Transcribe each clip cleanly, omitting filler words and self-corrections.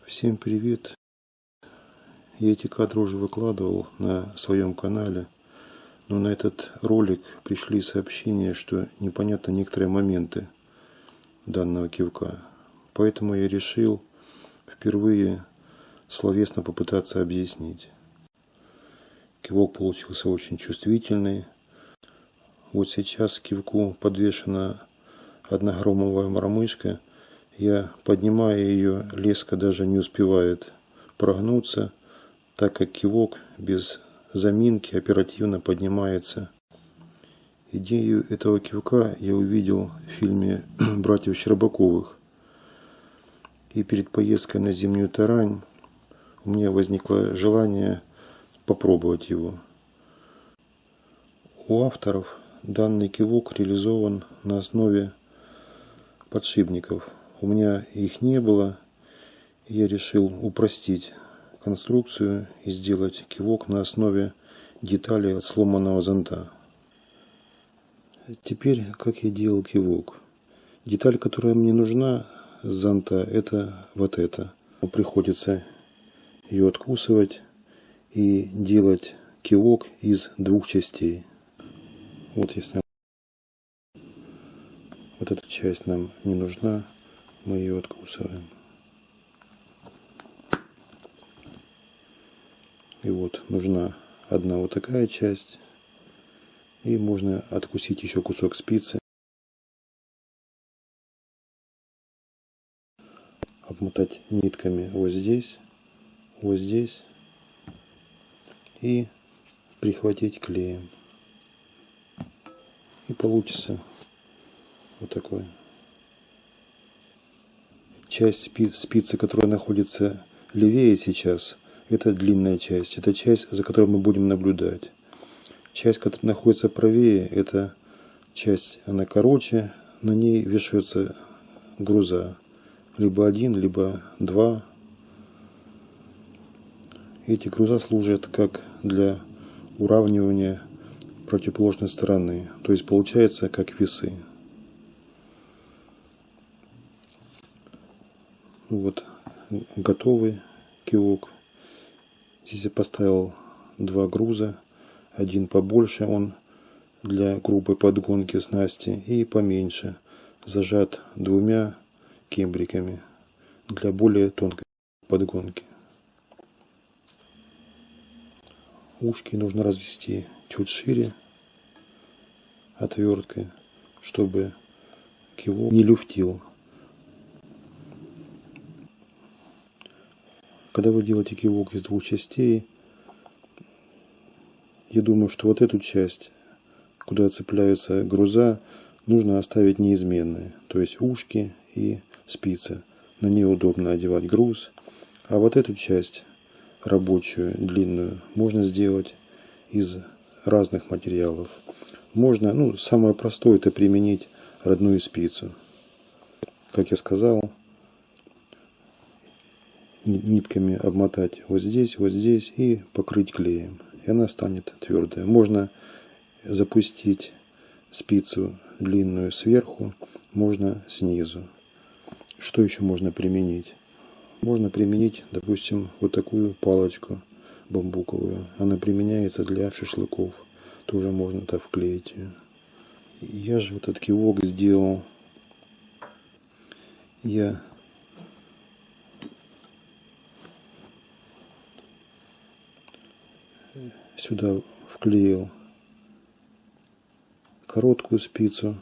Всем привет! Я эти кадры уже выкладывал на своем канале, но на этот ролик пришли сообщения, что непонятны некоторые моменты данного кивка. Поэтому я решил впервые словесно попытаться объяснить. Кивок получился очень чувствительный. Вот сейчас к кивку подвешена одногромовая мормышка. Я поднимаю ее, леска даже не успевает прогнуться, так как кивок без заминки оперативно поднимается. Идею этого кивка я увидел в фильме «Братьев Щербаковых». И перед поездкой на Зимнюю Тарань у меня возникло желание попробовать его. У авторов данный кивок реализован на основе подшипников. У меня их не было, и я решил упростить конструкцию и сделать кивок на основе деталей от сломанного зонта. Теперь, как я делал кивок. Деталь, которая мне нужна с зонта, это вот эта. Приходится ее откусывать и делать кивок из двух частей. Вот если вот эта часть нам не нужна, мы ее откусываем. И вот нужна одна вот такая часть. И можно откусить еще кусок спицы. Обмотать нитками вот здесь. И прихватить клеем. И получится вот такой. Часть спицы, которая находится левее сейчас, это длинная часть. Это часть, за которой мы будем наблюдать. Часть, которая находится правее, это часть, она короче. На ней вешаются груза. Либо один, либо два. Эти груза служат как для уравнивания противоположной стороны. То есть получается как весы. Вот готовый кивок. Здесь я поставил два груза. Один побольше, он для грубой подгонки снасти, и поменьше, зажат двумя кембриками для более тонкой подгонки. Ушки нужно развести чуть шире отверткой, чтобы кивок не люфтил. Когда вы делаете кивок из двух частей, я думаю, что вот эту часть, куда цепляются груза, нужно оставить неизменной. То есть ушки и спицы. На нее удобно одевать груз. А вот эту часть, рабочую, длинную, можно сделать из разных материалов. Можно, самое простое, это применить родную спицу. Как я сказал, нитками обмотать вот здесь и покрыть клеем. И она станет твердая. Можно запустить спицу длинную сверху, можно снизу. Что еще можно применить? Можно применить, допустим, вот такую палочку бамбуковую. Она применяется для шашлыков. Тоже можно так вклеить ее. Я же вот этот кивок сделал. Я сюда вклеил короткую спицу.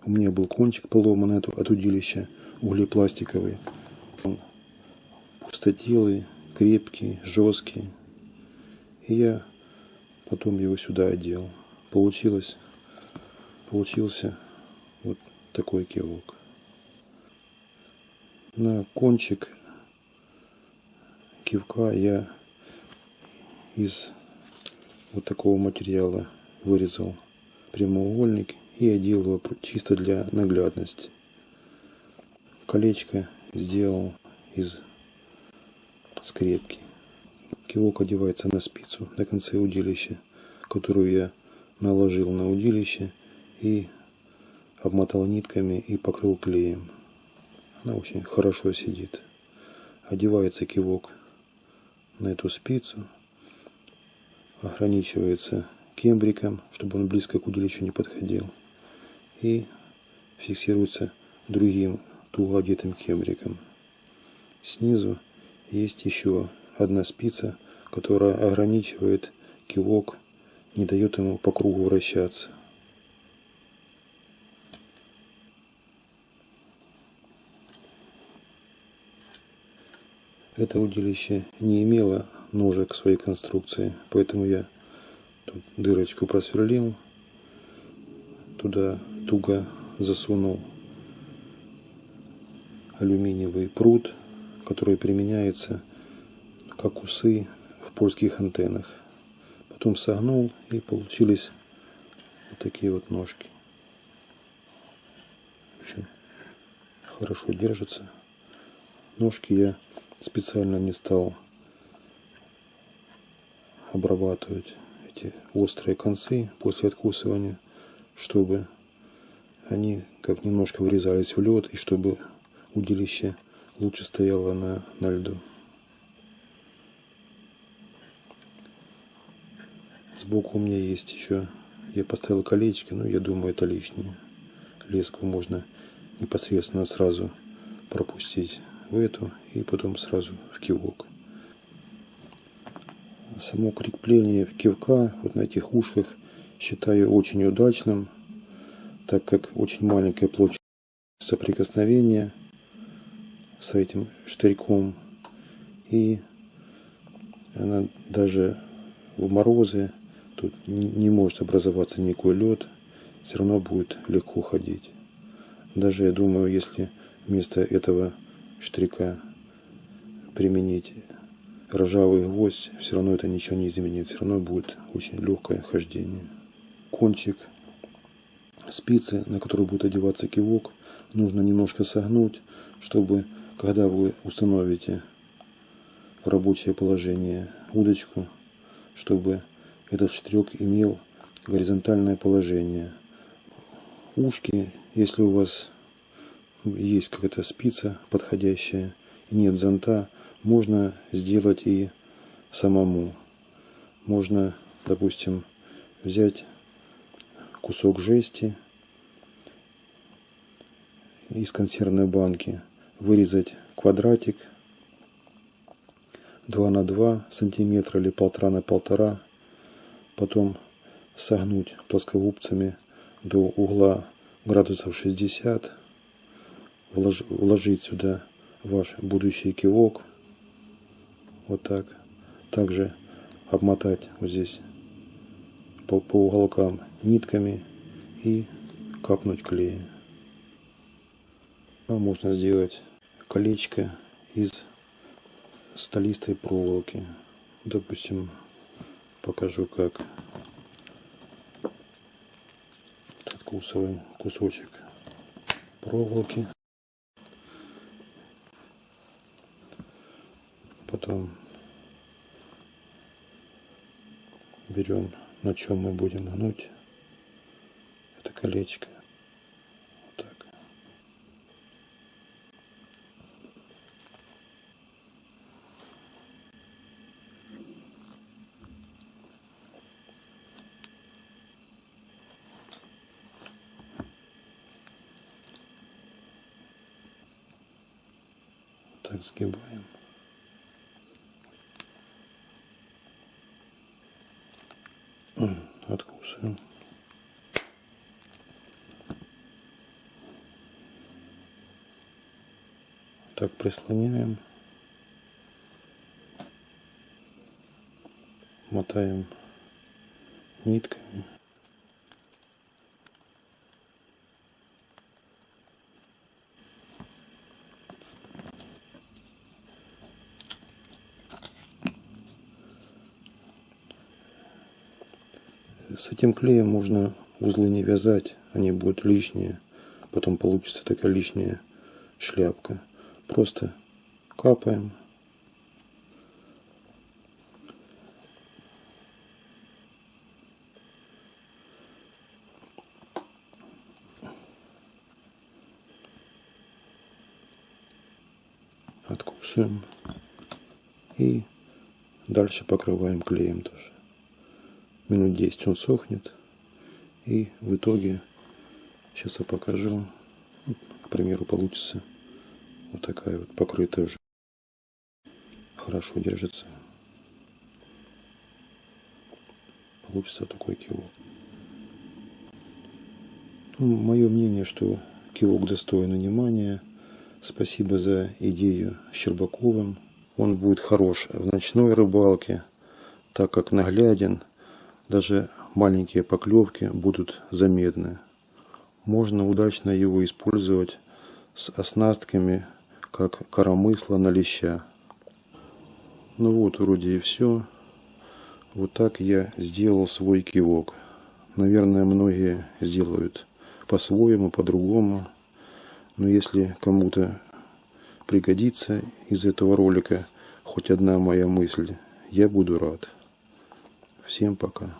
У меня был кончик поломан от удилища, углепластиковый. Он пустотелый, крепкий, жесткий. И я потом его сюда одел. Получился вот такой кивок. На кончик кивка я из вот такого материала вырезал прямоугольник и одел его чисто для наглядности. Колечко сделал из скрепки. Кивок одевается на спицу на конце удилища, которую я наложил на удилище и обмотал нитками и покрыл клеем. Она очень хорошо сидит. одевается кивок на эту спицу, ограничивается кембриком, чтобы он близко к удилищу не подходил, и фиксируется другим туго одетым кембриком. Снизу есть еще одна спица, которая ограничивает кивок, не дает ему по кругу вращаться. Это удилище не имело ножек в своей конструкции, поэтому я тут дырочку просверлил, туда туго засунул алюминиевый прут, который применяется как усы в польских антеннах. Потом согнул, и получились вот такие вот ножки. В общем, хорошо держатся. Ножки я специально не стал обрабатывать эти острые концы после откусывания, чтобы они как немножко врезались в лед и чтобы удилище лучше стояло на льду. Сбоку у меня есть еще, я поставил колечки, но я думаю, это лишнее. Леску можно непосредственно сразу пропустить в эту и потом сразу в кивок. Само крепление кивка вот на этих ушках считаю очень удачным, так как очень маленькая площадь соприкосновения с этим штырьком, и она даже в морозы тут не может образоваться никакой лед, все равно будет легко ходить. Даже я думаю, если вместо этого штырька применить ржавый гвоздь, все равно это ничего не изменит, все равно будет очень легкое хождение. Кончик спицы, на которую будет одеваться кивок, нужно немножко согнуть, чтобы, когда вы установите в рабочее положение удочку, чтобы этот штырек имел горизонтальное положение. Ушки, если у вас есть какая-то спица подходящая и нет зонта, можно сделать и самому. Можно, допустим, взять кусок жести из консервной банки, вырезать квадратик 2 на 2 сантиметра или 1,5 на 1,5, потом согнуть плоскогубцами до угла градусов 60, вложить сюда ваш будущий кивок, вот так. Также обмотать вот здесь по уголкам нитками и капнуть клея. Можно сделать колечко из столистой проволоки. Допустим, покажу как. Откусываем кусочек проволоки, потом берем, на чем мы будем гнуть это колечко. Вот так. Так сгибаем. Откусываем. Так прислоняем. Мотаем нитками. С этим клеем можно узлы не вязать, они будут лишние, потом получится такая лишняя шляпка. Просто капаем. Откусываем. И дальше покрываем клеем тоже. Минут 10 он сохнет. И в итоге, сейчас я покажу, к примеру, получится вот такая вот покрытая уже. Хорошо держится. Получится такой кивок. Мое мнение, что кивок достоин внимания. Спасибо за идею с Щербаковым. Он будет хорош в ночной рыбалке, так как нагляден. Даже маленькие поклевки будут заметны. Можно удачно его использовать с оснастками, как коромысло на леща. Ну вот, вроде и все. Вот так я сделал свой кивок. Наверное, многие сделают по-своему, по-другому. Но если кому-то пригодится из этого ролика хоть одна моя мысль, я буду рад. Всем пока.